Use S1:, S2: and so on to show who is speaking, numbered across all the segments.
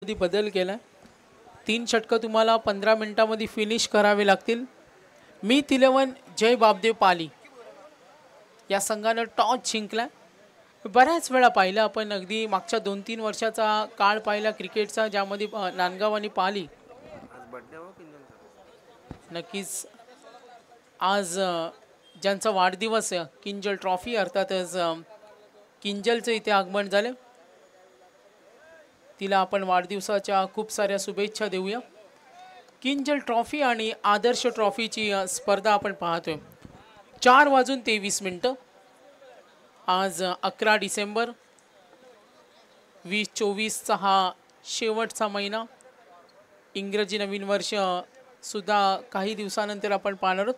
S1: मध्ये बदल केला. 3 षटकं तुम्हाला 15 मिनिटांमध्ये फिनिश करावे लागतील. मीत 11 जय बापदेव पाली या संघाने टॉस जिंकला. बऱ्याच वेळा पाहिलं आपण, अगदी मागच्या 2-3 वर्षाचा काळ पाहिला क्रिकेटचा, ज्यामध्ये नांदगाव आणि पाली नक्कीच आज ज्यांचा वाढदिवस आहे, किंजल ट्रॉफी अर्थातच किंजलचं इथे आगमन झाले. तिला आपण वाढदिवसाच्या खूप साऱ्या शुभेच्छा देऊया. किंजल ट्रॉफी आणि आदर्श ट्रॉफीची स्पर्धा आपण पाहतोय. 4:23 आज 11 डिसेंबर 2024चा हा शेवटचा महिना. इंग्रजी नवीन वर्ष सुद्धा काही दिवसानंतर आपण पाहणार आहोत.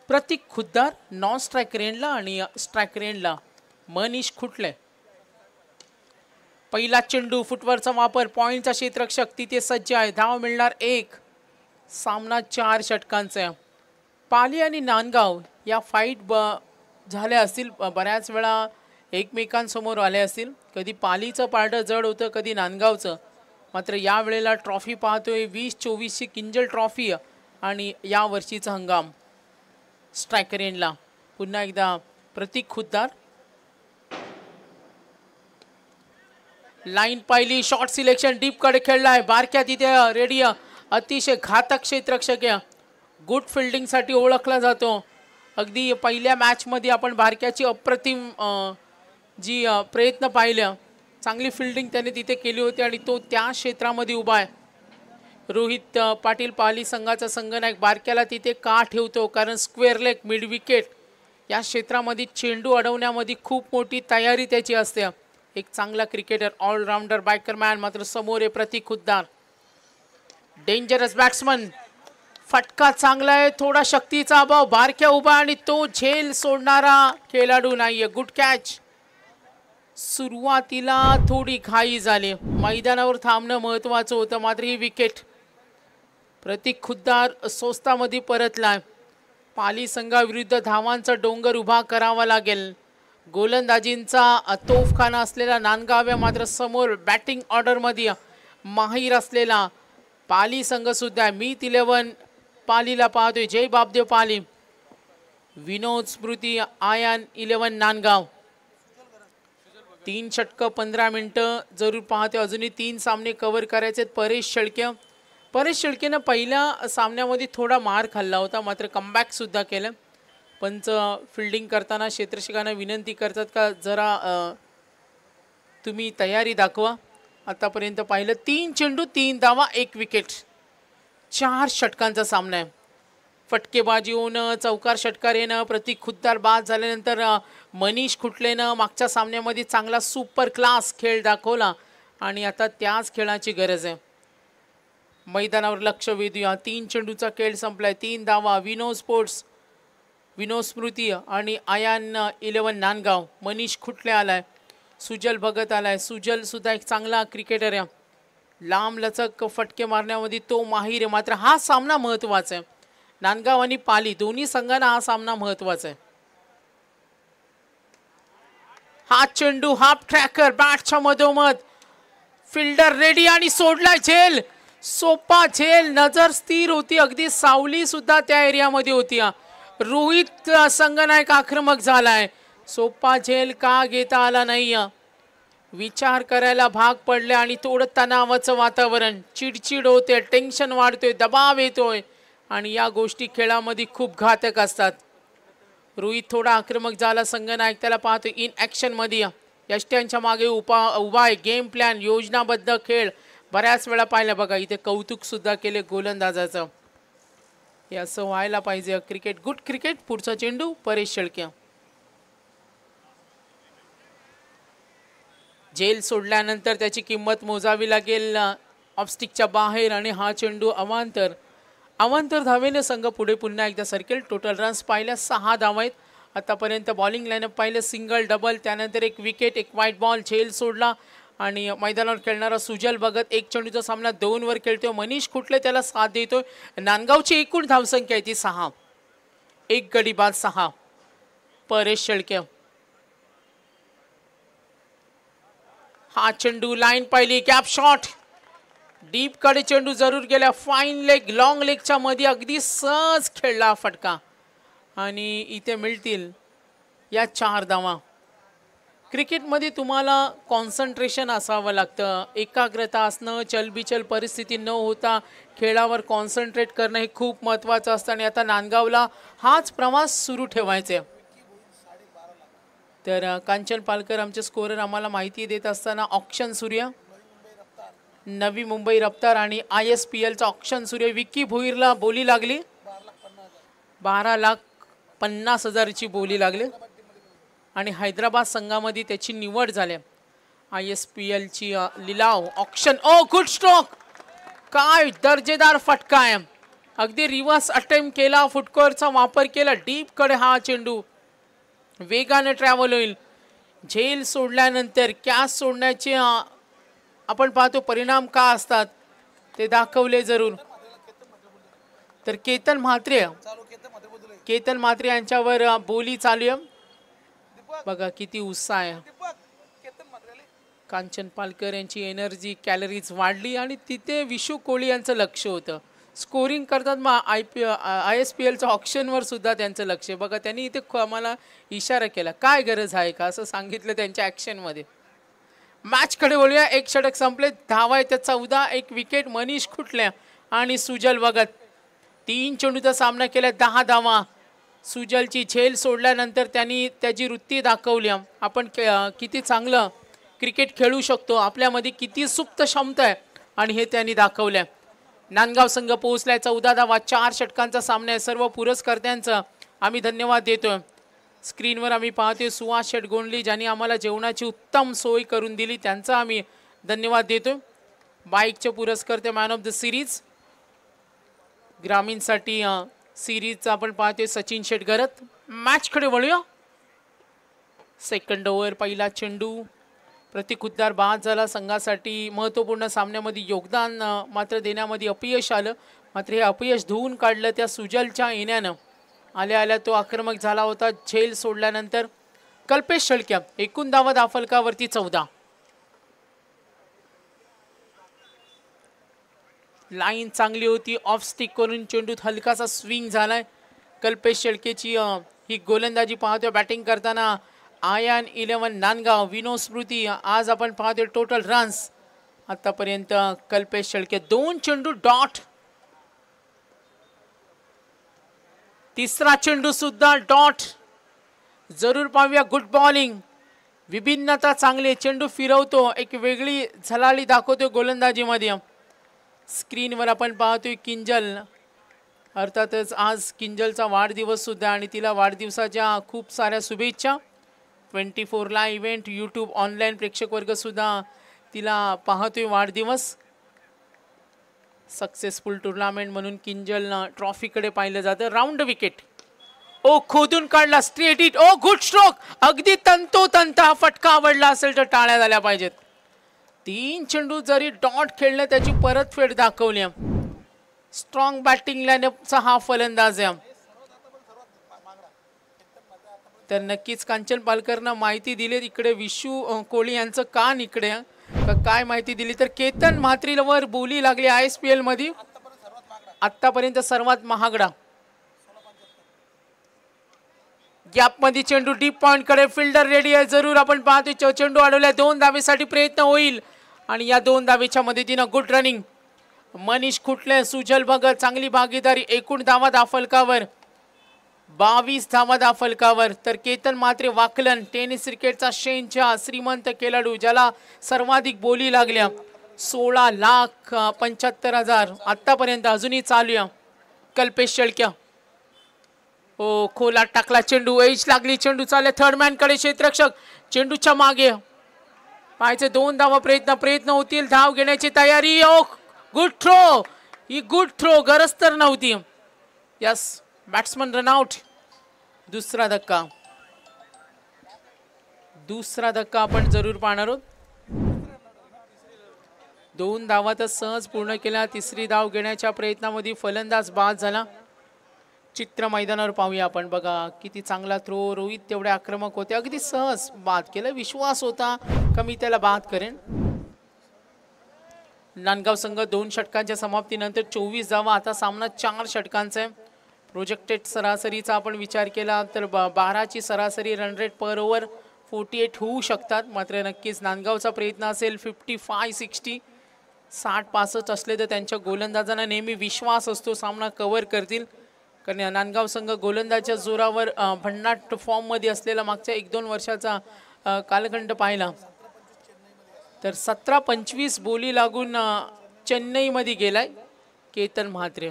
S1: प्रतीक खुद्दार नॉन स्ट्राईक रेंजला आणि स्ट्राईक रेंजला मनीष खुटले. पहिला चेंडू, फुटवरचा वापर, पॉइंटचा क्षेत्ररक्षक तिथे सज्ज आहे. धाव मिळणार 1. सामना 4 षटकांचा आहे. पाली आणि नांदगाव या फाईट झाल्या असतील, बऱ्याच वेळा एकमेकांसमोर आले असतील. कधी पालीचं पारडं जड होतं, कधी नांदगावचं. मात्र या वेळेला ट्रॉफी पाहतोय 2024ची किंजल ट्रॉफी आणि या वर्षीचा हंगाम. स्ट्रायकर रेंजला पुन्हा एकदा प्रतीक खुद्दार. लाईन पाहिली, शॉर्ट सिलेक्शन, डीप कडे खेळलाय. बारक्या तिथे रेडी, अतिशय घातक क्षेत्ररक्षक आहे. गुड फिल्डिंगसाठी ओळखला जातो. अगदी पहिल्या मॅचमध्ये आपण बारक्याची अप्रतिम जी प्रयत्न पाहिल्या, चांगली फिल्डिंग त्याने तिथे केली होती आणि तो त्या क्षेत्रामध्ये उभा आहे. रोहित पाटील पाली संघाचा संघनायक बारक्याला तिथे का ठेवतो? कारण स्क्वेअर लेग, मिड विकेट या क्षेत्रामध्ये चेंडू अडवण्यामध्ये खूप मोठी तयारी त्याची असते. एक चांगला क्रिकेटर, ऑलराऊंडर, बायकरमॅन. मात्र समोर आहे प्रतीक खुद्दार, डेंजरस बॅट्समन. फटका चांगला आहे, थोडा शक्तीचा अभाव. बारक्या उभा आणि तो झेल सोडणारा खेळाडू नाहीये. Good catch. सुरुवातीला थोडी घाई झाली, मैदानावर थांबणं महत्वाचं होतं. मात्र ही विकेट प्रतीक खुद्दार स्वस्तामध्ये परतलाय. पाली संघाविरुद्ध धावांचा डोंगर उभा करावा लागेल. गोलंदाजींचा तोफखाना असलेला नांदगाव मात्र समोर बॅटिंग ऑर्डरमध्ये माहीर असलेला पाली संघ सुद्धा. मीत 11 पालीला पाहतोय. जय बापदेव पाली, विनोद स्मृती, आयान 11 नांदगाव. 3 षटकं 15 मिनिटं जरूर पाहतोय. अजूनही 3 सामने कव्हर करायचे. परेश शेळकेनं पहिल्या सामन्यामध्ये थोडा मार खाल्ला होता, मात्र कमबॅक सुद्धा केलं. पंच फिल्डिंग करताना क्षेत्ररक्षकांना विनंती करतात का जरा तुम्ही तयारी दाखवा. आतापर्यंत पाहिलं 3 चेंडू 3 धावा 1 विकेट. 4 षटकांचा सामना आहे. फटकेबाजी होऊन चौकार षटकार येणं, प्रतीक खुद्दार बाद झाल्यानंतर मनीष खुटलेनं मागच्या सामन्यामध्ये चांगला सुपर क्लास खेळ दाखवला आणि आता त्याच खेळाची गरज आहे. मैदानावर लक्ष वेधूया. 3 चेंडूचा खेळ संपलाय. 3 धावा. विनोद स्मृती आणि आयान 11 नांदगाव. मनीष खुटले आलाय. सुजल भगत आलाय. सुजल सुद्धा एक चांगला क्रिकेटर आहे. लांब लचक फटके मारण्यामध्ये तो माहीर आहे. मात्र हा सामना महत्वाचा आहे. नांदगाव आणि पाली दोन्ही संघांना हा सामना महत्वाचा आहे. हा चेंडू हाफ ट्रॅकर, बॅटच्या मधोमध, फिल्डर रेडी आणि सोडला झेल. सोपा झेल, नजर स्थिर होती. अगदी सावली सुद्धा त्या एरियामध्ये होती. रोहित संघनायक आक्रमक झालाय. सोपा झेल का घेता आला नाही, विचार करायला भाग पडले आणि थोडं तणावाचं वातावरण, चिडचिड होते, टेन्शन वाढतोय, दबाव येतोय आणि या गोष्टी खेळामध्ये खूप घातक असतात. रोहित थोडा आक्रमक झाला. संघनायक त्याला पाहतो इन ॲक्शन मध्ये. यष्ट्यांच्या मागे उभा आहे. गेम प्लॅन, योजनाबद्ध खेळ बऱ्याच वेळा पाहिलं. बघा इथे कौतुक सुद्धा केले गोलंदाजाचं. हे असं व्हायला पाहिजे. Cricket, good cricket. पुढचा चेंडू परेश शेळके. झेल सोडल्यानंतर त्याची किंमत मोजावी लागेल. ऑफस्टिकच्या बाहेर आणि हा चेंडू अवांतर धावेने संघ पुढे पुन्हा एकदा सर्केल. टोटल रन्स पाहिल्या 6 धावा आहेत. आतापर्यंत बॉलिंग लाईनअप पाहिलं सिंगल, डबल, त्यानंतर 1 विकेट, 1 व्हाईट बॉल. झेल सोडला आणि मैदानावर खेळणारा सुजल भगत 1 चेंडूचा सामना 2 वर खेळतोय. मनीष खुटले त्याला साथ देतोय. नांदगावची एकूण धावसंख्या आहे ती 6. 1 गडी बाद 6. परेश शेळके. हा चेंडू लाईन पाहिली, गॅप शॉट, डीप कडे चेंडू जरूर गेला. फाईन लेग, लॉंग लेगच्या मध्ये अगदी सहज खेळला फटका आणि इथे मिळतील या 4 धावा. क्रिकेटमध्ये तुम्हाला कॉन्सन्ट्रेशन असावं लागतं, एकाग्रता असणं, चलबिचल परिस्थिती न होता खेळावर कॉन्सन्ट्रेट करणं हे खूप महत्त्वाचं असतं आणि आता नांदगावला हाच प्रवास सुरू ठेवायचा आहे. तर कांचन पालकर आमचे स्कोरर आम्हाला माहिती देत असताना ऑक्शन सूर्य, नवी मुंबई रफ्तार आणि ISPLचा ऑक्शन सूर्य विक्की भोईरला बोली लागली. 12,50,000ची बोली लागली आणि हैदराबाद संघामध्ये त्याची निवड झाली. ISPLची लिलाव ऑक्शन. ओ गुड स्ट्रोक, काय दर्जेदार फटका आहे. अगदी रिव्हर्स अटेम्प्ट केला, फुटकोरचा वापर केला, डीप कडे हा चेंडू वेगाने ट्रॅव्हल होईल. झेल सोडल्यानंतर कॅच सोडण्याचे आपण पाहतो परिणाम का असतात ते दाखवले जरूर. तर केतन म्हात्रे यांच्यावर बोली चालू आहे. बघा किती उत्साह आहे. कांचन पालकर यांची एनर्जी कॅलरीज वाढली आणि तिथे विशू कोळी यांचं लक्ष होतं. स्कोरिंग करतात मग ISPLच्या ऑप्शनवर सुद्धा त्यांचं लक्ष. बघा त्यांनी इथे आम्हाला इशारा केला, काय गरज आहे का असं सांगितलं त्यांच्या ॲक्शनमध्ये. मॅचकडे बोलूया. एक षटक संपले, धावा आहे त्या 14, एक विकेट. मनीष खुटल्या आणि सुजल भगत 3 चेंडूचा सामना केला, 10 धावा. सुजलची झेल सोडल्यानंतर त्यांनी त्याची वृत्ती दाखवली, आपण किती चांगलं क्रिकेट खेळू शकतो, आपल्यामध्ये किती सुप्त क्षमता आहे आणि हे त्यांनी दाखवलं. नांदगाव संघ पोहोचलाय 14 धावा, 4 षटकांचा सामना आहे. सर्व पुरस्कर्त्यांचं आम्ही धन्यवाद देतोय. स्क्रीनवर आम्ही पाहतोय सुहास शेठ गोंडली ज्यांनी आम्हाला जेवणाची उत्तम सोय करून दिली, त्यांचा आम्ही धन्यवाद देतोय. बाईकचे पुरस्कर्ते मॅन ऑफ द सिरीज ग्रामीणसाठी सिरीजचा आपण पाहतोय सचिन शेठ गरत. मॅचकडे वळूया. सेकंड ओव्हर, पहिला चेंडू. प्रतीक खुद्दार बाद झाला. संघासाठी महत्त्वपूर्ण सामन्यामध्ये योगदान मात्र देण्यामध्ये अपयश आलं, मात्र हे अपयश धुवून काढलं त्या सुजलच्या येण्यानं. आल्या आल्या तो आक्रमक झाला होता झेल सोडल्यानंतर. कल्पेश शेळक्या एकूण धावा दाफलकावरती 14. लाईन चांगली होती, ऑफ स्टिक करून चेंडूत हलकासा स्विंग झालाय. कल्पेश शेळकेची ही गोलंदाजी पाहतोय बॅटिंग करताना. आयन 11 नांदगाव, विनोद स्मृती. आज आपण पाहतोय टोटल रन्स आतापर्यंत कल्पेश शेळके 2 चेंडू डॉट. तिसरा चेंडू सुद्धा डॉट. जरूर पाहूया गुड बॉलिंग, विभिन्नता चांगली, चेंडू फिरवतो, एक वेगळी झलाली दाखवतो गोलंदाजीमध्ये. स्क्रीनवर आपण पाहतोय किंजल, अर्थातच आज किंजलचा वाढदिवस सुद्धा आणि तिला वाढदिवसाच्या खूप साऱ्या शुभेच्छा. 24 इव्हेंट यूट्यूब ऑनलाईन प्रेक्षक वर्ग सुद्धा तिला पाहतोय वाढदिवस. सक्सेसफुल टुर्नामेंट म्हणून किंजल ट्रॉफीकडे पाहिलं जातं. Round wicket. ओ खोदून काढला, स्ट्रेट हिट. ओ गुड स्ट्रोक, अगदी तंतोतंत हा फटका आवडला असेल तर टाळ्या झाल्या पाहिजेत. 3 चेंडू जरी डॉट खेळले त्याची परतफेड दाखवली. स्ट्रॉंग बॅटिंग लाईनअपचा हा फलंदाज आहे. तर नक्कीच कांचन पालकरनं माहिती दिली. इकडे विशू कोळी यांचं कान इकडे काय माहिती दिली तर केतन म्हात्रेवर बोली लागली. ISPL मध्ये आतापर्यंत सर्वात महागडा. गॅप मध्ये चेंडू डीप पॉइंट कडे, फिल्डर रेडी आहे. जरूर आपण पाहतो चेंडू अडवलाय. 2 धावेसाठी प्रयत्न होईल आणि या 2 धावेच्या मदतीनं गुड रनिंग. मनीष खुटले, सुजल भगत चांगली भागीदारी. एकूण धावा दाफलकावर 22 धावा दाफलकावर. तर केतन म्हात्रे वाकलन टेनिस क्रिकेटचा शेंचा श्रीमंत खेळाडू ज्याला सर्वाधिक बोली लागल्या. 16,75,000 आतापर्यंत अजूनही चालू आहे. कल्पेश शेळक्या ओ खोला टाकला चेंडू, एज लागली, चेंडू चालले थर्ड मॅन कडे. क्षेत्ररक्षक चेंडूच्या मागे पाहायचे. 2 धावा प्रयत्न होतील, धाव घेण्याची तयारी. ओ गुड थ्रो, ही गुड थ्रो, गरज तर नव्हती. Yes, batsman run out. दुसरा धक्का आपण जरूर पाहणार आहोत. 2 धावा तर सहज पूर्ण केल्या. तिसरी धाव घेण्याच्या प्रयत्नामध्ये फलंदाज बाद झाला. चित्र मैदानावर पाहूया आपण. बघा किती चांगला थ्रो. रोहित तेवढे आक्रमक होते, अगदी सहज बाद केलं. विश्वास होता कमी त्याला बाद करेन. नांदगाव संघ 2 षटकांच्या समाप्तीनंतर 24 धावा. आता सामना 4 षटकांचा आहे. प्रोजेक्टेड सरासरीचा आपण विचार केला तर 12ची सरासरी रन रेट पर ओव्हर 48 होऊ शकतात. मात्र नक्कीच नांदगावचा प्रयत्न असेल 55-60 60-65 असले तर त्यांच्या गोलंदाजांना नेहमी विश्वास असतो सामना कव्हर करतील. कारण नांदगाव संघ गोलंदाजच्या जोरावर भन्नाट फॉर्ममध्ये असलेला मागच्या 1-2 वर्षाचा कालखंड पाहिला तर 17-25 बोली लागून चेन्नईमध्ये गेलाय केतन म्हात्रे.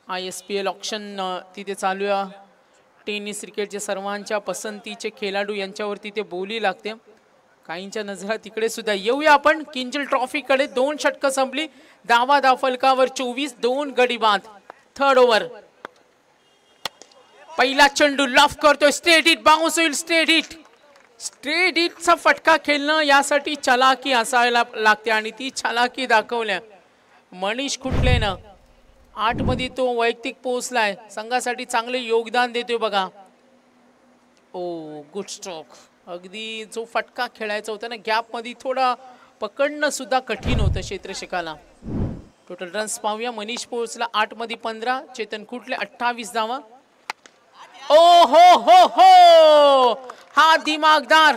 S1: ISPL ऑक्शन तिथे चालू आहे. टेनिस क्रिकेटचे सर्वांच्या पसंतीचे खेळाडू यांच्यावरती ते बोली लागते. काहींच्या नजरा तिकडे सुद्धा. येऊया आपण किंजल ट्रॉफीकडे. 2 षटकं संपली. धावा फलकावर 24. 2 गडी बाद. Third over. पहिला चेंडू लॉफ करतोय. स्ट्रेट हिट बाउन्स होईल. Straight hit. स्ट्रेट हिटचा फटका खेळणं यासाठी चलाकी असायला लागते आणि ती चलाकी दाखवल्या मनीष खुटलेनं. 8 मध्ये तो वैयक्तिक पोहोचलाय. संघासाठी चांगले योगदान देतोय बघा. ओ गुड स्ट्रोक. अगदी जो फटका खेळायचा होता ना गॅप मध्ये थोडा पकडणं सुद्धा कठीण होतं क्षेत्ररक्षकाला. टोटल रन्स पाहूया. मनीष पोहोचला 8 मध्ये 15. चेतन खुटले 28 धावा. ओ हो हो हा दिमागदार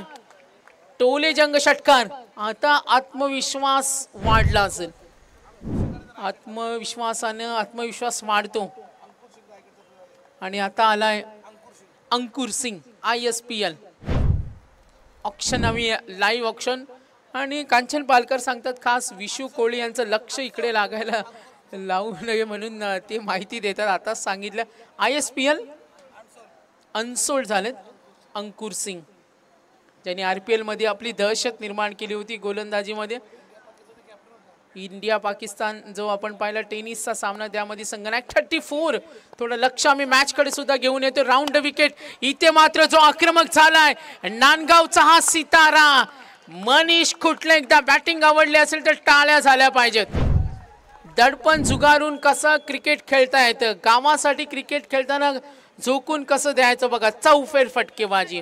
S1: टोले जंग षटकार. आता आत्मविश्वास वाढला असेल. आत्मविश्वास वाढतो आणि आता आलाय अंकुर सिंग. ISPL ऑक्शन आम्ही लाईव्ह ऑक्शन आणि कांचन पालकर सांगतात खास विशू कोळी यांचं लक्ष इकडे लागायला लावू नये म्हणून ते माहिती देतात. आताच सांगितलं. ISPL अनसोल्ड झालेत अंकुर सिंग ज्यांनी RPL मध्ये आपली दहशत निर्माण केली होती गोलंदाजीमध्ये. इंडिया पाकिस्तान जो आपण पाहिला टेनिसचा सामना त्यामध्ये संघनायक 34. थोडं लक्ष आम्ही मॅच कडे सुद्धा घेऊन येतो. Round wicket. इथे मात्र जो आक्रमक झालाय नांदगावचा हा सितारा मनीष खुटले. एकदा बॅटिंग आवडली असेल तर टाळ्या झाल्या पाहिजेत. दडपण जुगारून कसं क्रिकेट खेळता येतं. गावासाठी क्रिकेट खेळताना झोकून कसं द्यायचं बघा. चौफेर फटकेबाजी.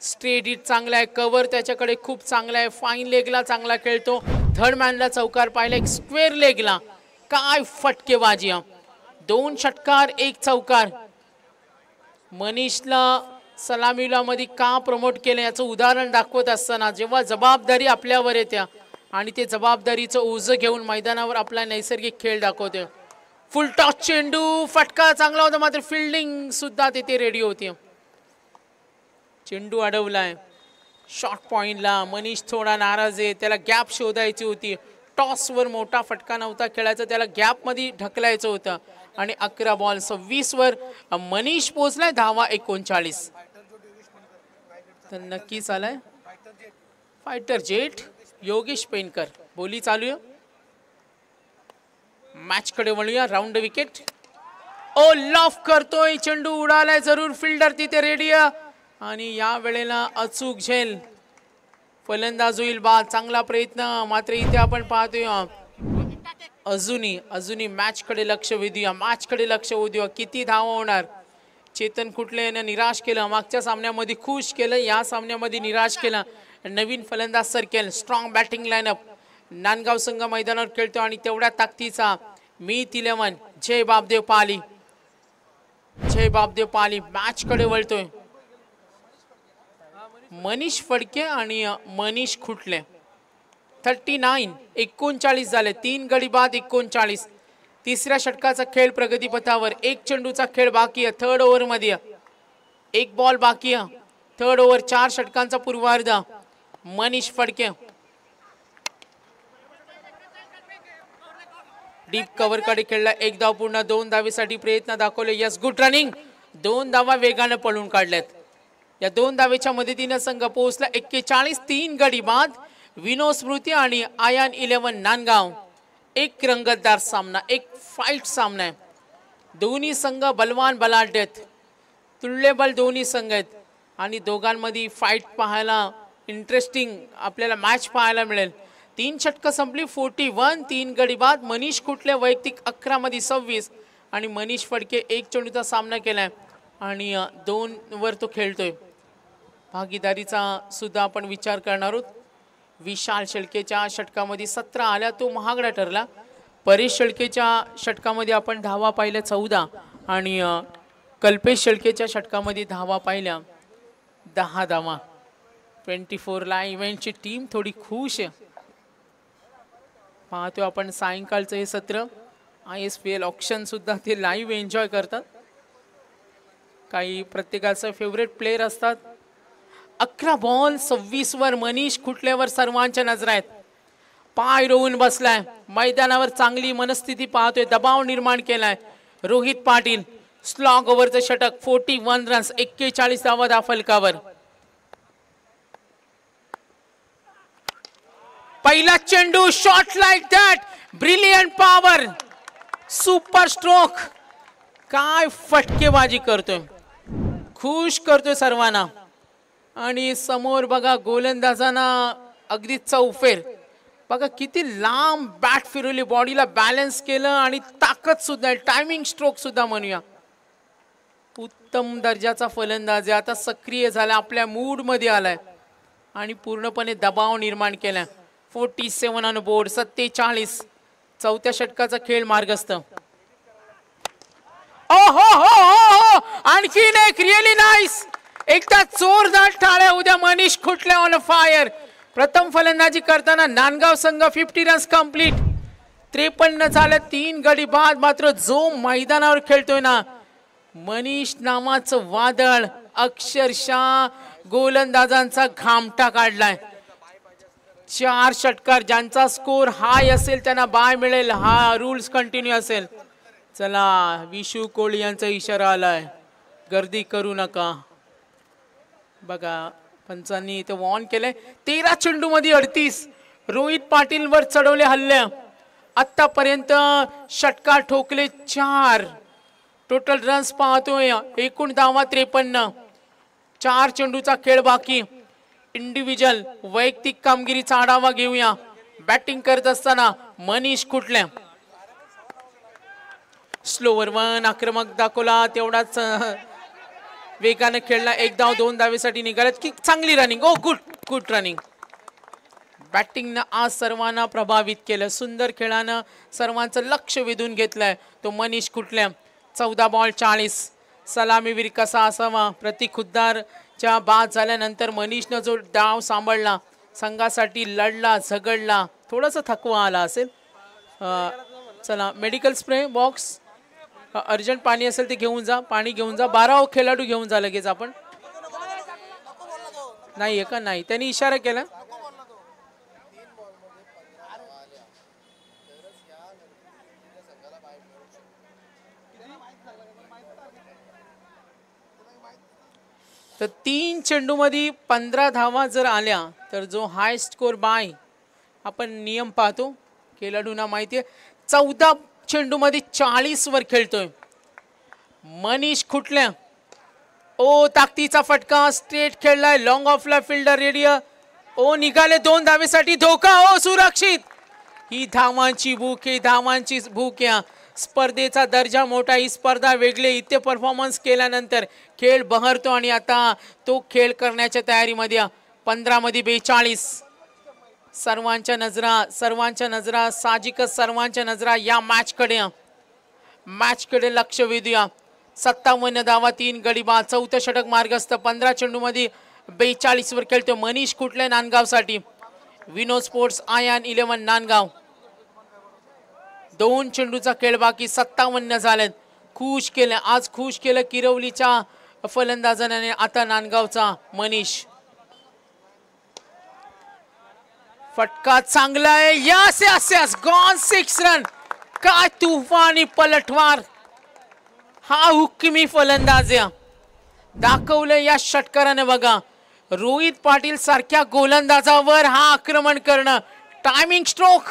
S1: स्ट्रेट हिट चांगला आहे. कव्हर त्याच्याकडे खूप चांगला आहे. फाईन लेगला चांगला खेळतो. थर्ड मॅनला चौकार पाहिला. एक स्क्वेअर लेगला काय फटकेबाजी. 2 षटकार 1 चौकार. मनीषला सलामीला मध्ये का प्रमोट केलं याचं उदाहरण दाखवत असताना जेव्हा जबाबदारी आपल्यावर येते आणि ते जबाबदारीचं ओझं घेऊन मैदानावर आपला नैसर्गिक खेळ दाखवते. फुल टॉस चेंडू. फटका चांगला होता मात्र फिल्डिंग सुद्धा तिथे रेडी होती. चेंडू अडवलाय शॉर्ट पॉइंटला. मनीष थोडा नाराज आहे. त्याला गॅप शोधायची होती. टॉसवर मोठा फटका नव्हता खेळायचा. त्याला गॅपमध्ये ढकलायचं होतं आणि 11 बॉल 26 वर मनीष पोहोचलाय. धावा 39. तर नक्कीच आलाय फायटर जेट योगेश पेनकर. बोली चालू आहे. मॅच कडे वळूया. Round wicket. ओ लॉफ करतोय. चेंडू उडालाय. जरूर फिल्डर तिथे रेडी आणि या वेळेला अचूक झेल. फलंदाज होईल बाद. चांगला प्रयत्न मात्र इथे आपण पाहतोय अजूनही मॅच कडे लक्ष वेधूया. मॅच कडे लक्ष वेधूया. किती धावा होणार. चेतन खुटले याने निराश केलं. मागच्या सामन्यामध्ये खुश केलं. या सामन्यामध्ये निराश केलं. नवीन फलंदाज circle. Strong batting lineup. Nandgaon संघ मैदानावर खेळतो आणि तेवढ्या ताकदीचा मीत 11 जय बापदेव पाली. जय बापदेव पाली मॅच कडे वळतोय. मनीष फडके आणि मनीष खुटले. 39 झाले. 3 गडी बाद 39. तिसऱ्या षटकाचा खेळ प्रगतीपथावर. 1 चेंडूचा खेळ बाकी आहे. थर्ड ओव्हर मध्ये 1 बॉल बाकी आहे. थर्ड ओव्हर 4 षटकांचा पूर्वार्ध. मनीष फडके डीप कव्हर कडे खेळला. 1 धाव पूर्ण. 2 धावेसाठी प्रयत्न दाखवले. Yes good running. 2 धावा वेगाने पळून काढल्यात. या 2 धावेच्या मदतीने संघ पोहोचला 41. 3 गडी बाद. विनोद स्मृती आणि आयन 11 नांदगाव. एक रंगतदार सामना. एक फाईट सामना आहे. दोन्ही संघ बलवान बलाढ्य आहेत. तुल्यबल दोन्ही संघ आहेत आणि दोघांमध्ये फाईट पाहायला इंटरेस्टिंग आपल्याला मॅच पाहायला मिळेल. 3 षटकं संपली. 41. 3 गडी बाद. मनीष खुटले वैयक्तिक 11 मध्ये 26 आणि मनीष फडके 1 चेंडूचा सामना केलाय आणि 2 वर तो खेळतोय. भागीदारीचा सुद्धा आपण विचार करणार आहोत. विशाल शेळकेच्या षटकामध्ये 17 आल्या, तो महागडा ठरला. परेश शेळकेच्या षटकामध्ये आपण धावा पाहिल्या 14 आणि कल्पेश शेळकेच्या षटकामध्ये धावा पाहिल्या 10 धावा. 24 ला इव्हेंटची टीम थोडी खुश आहे. पाहतोय आपण सायंकाळचं हे सत्र. ISPL ऑक्शन सुद्धा ते लाईव्ह एन्जॉय करतात. काही प्रत्येकाचं फेवरेट प्लेयर असतात. 11 बॉल 26 वर मनीष खुटल्यावर सर्वांच्या नजर आहेत. पाय रोवून बसलाय मैदानावर, चांगली मनस्थिती पाहतोय, दबाव निर्माण केलाय. रोहित पाटील स्लॉग ओव्हरचं षटक 41 रन्स 41 धावा फलकावर. पहिला चेंडू shot like that, brilliant power, super stroke. काय फटकेबाजी करतोय, खुश करतोय सर्वांना. आणि समोर बघा गोलंदाजांना अगदी चौफेर. बघा किती लांब बॅट फिरवली, बॉडीला बॅलन्स केलं आणि ताकद सुद्धा, टायमिंग स्ट्रोक सुद्धा म्हणूया. उत्तम दर्जाचा फलंदाज आहे. आता सक्रिय झाला, आपल्या मूड मध्ये आलाय आणि पूर्णपणे दबाव निर्माण केलाय. 47 ऑन बोर्ड, 47. चौथ्या षटकाचा खेळ मार्गस्थ. ओ हो हो हो, आणखीन एक रिअली नाईस, एकदा जोरदार टाळ्या. उद्या मनीष खुटले ऑन फायर. प्रथम फलंदाजी करताना नांदगाव संघ 50 रन्स कंप्लीट. 53 झाले, 3 गडी बाद. मात्र जो मैदानावर खेळतोय ना मनीष नामाचं वादळ, अक्षरशः गोलंदाजांचा घामटा काढलाय. 4 षटकार, ज्यांचा स्कोर हाय असेल त्यांना बाय मिळेल. हा रूल्स कंटिन्यू असेल. चला, विशू कोळी यांचा इशारा आलाय, गर्दी करू नका. बघा पंचांनी इथे वॉर्न केलंय. 13 चेंडू मध्ये 38. रोहित पाटील वर चढवले हल्ले. आतापर्यंत षटकार ठोकले 4. टोटल रन्स पाहतोय, एकूण धावा 53. 4 चेंडूचा खेळ बाकी. इंडिव्हिज्युअल वैयक्तिक कामगिरीचा आढावा घेऊया. बॅटिंग करत असताना मनीष खुटले. स्लोवर वन, आक्रमक दाखवला, तेवढाच वेगाने खेळला. 1 धाव 2 धावेसाठी निघाल्यात की चांगली रनिंग. ओ गुड रनिंग. बॅटिंगनं आज सर्वांना प्रभावित केलं. सुंदर खेळानं सर्वांचं लक्ष वेधून घेतलंय तो मनीष खुटले. 14 बॉल 40. सलामीवीर कसा असावा. प्रतीक खुद्दारच्या बाद झाल्यानंतर मनीषनं जो डाव सांभाळला, संघासाठी लढला, झगडला, थोडासा थकवा आला असेल. चला, मेडिकल स्प्रे बॉक्स, अर्जंट पाणी असेल ते घेऊन जा, पाणी घेऊन जा. 12 खेळाडू घेऊन जा लगेच. आपण नाही आहे का? नाही, त्यांनी इशारा केला. तर 3 चेंडू मध्ये 15 धावा जर आल्या तर जो हाय स्कोर बाय आपण नियम पाहतो, खेळाडूंना माहिती आहे. 14 चेंडू मध्ये 40 वर खेळतोय मनीष खुटले. ओ ताकदीचा फटका, स्ट्रेट खेळलाय, लॉंग ऑफला फिल्डर रेडी. ओ निघाले 2 धावेसाठी, धोका. ओ सुरक्षित. ही धावांची भूक आहे, धावांची भूक आहे. स्पर्धेचा दर्जा मोठा, ही स्पर्धा वेगळी. इथे परफॉर्मन्स केल्यानंतर खेळ बहरतो आणि आता तो खेळ करण्याच्या तयारीमध्ये. 15 मध्ये 42. सर्वांच्या नजरा साहजिकच सर्वांच्या नजरा या मॅचकडे लक्ष वेधूया. 57 धावा 3 गडी बाद. चौथं षटक मार्गस्थ. 15 चेंडू मध्ये 42 वर खेळतो मनीष खुटले नांदगावसाठी. विनोद स्पोर्ट्स आयान 11 नांदगाव. 2 चेंडूचा खेळ बाकी. 57 झालेत. खुश केलं आज, खुश केलं किरवलीच्या फलंदाजाने. आता नांदगावचा मनीष. फटका चांगला आहे. Yes yes yes, gone 6 run. काय तुफानी पलटवार. हा हुकमी फलंदाज दाखवलं या षटकाराने. बघा रोहित पाटील सारख्या गोलंदाजावर हा आक्रमण करणं. टायमिंग स्ट्रोक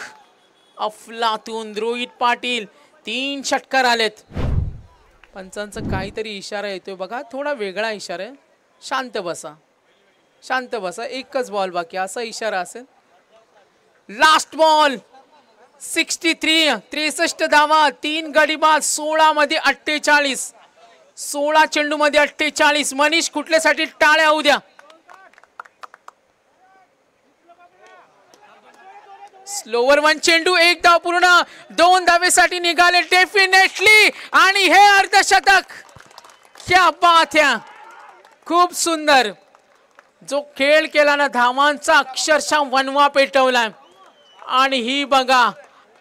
S1: अफलातून. रोहित पाटील 3 षटकार आलेत. पंचांचा काहीतरी इशारा येतोय बघा, थोडा वेगळा इशारा आहे. शांत बसा, एकच बॉल बाकी, असा इशारा असेल. लास्ट बॉल 63 धावा 3 गडी बाद. 16 मध्ये 48. 16 चेंडू मध्ये 48. मनीष खुटलेसाठी टाळ्या उद्या. स्लोवर वन चेंडू, एक धाव पूर्ण, 2 धावेसाठी निघाले डेफिनेटली आणि हे अर्धशतक. क्या बात है, खूप सुंदर जो खेळ केला ना, धावांचा अक्षरशः वनवा पेटवलाय. आणि ही बघा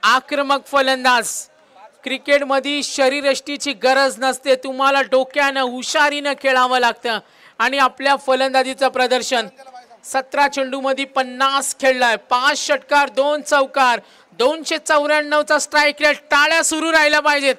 S1: आक्रमक फलंदाज. क्रिकेटमध्ये शरीरयष्टीची गरज नसते, तुम्हाला डोक्यानं हुशारीनं खेळावं लागतं. आणि आपल्या फलंदाजीचं प्रदर्शन 17 चेंडूमध्ये 50 खेळलाय, 5 षटकार 2 चौकार, 294चा स्ट्राईक रेट. टाळ्या सुरू राहिल्या पाहिजेत.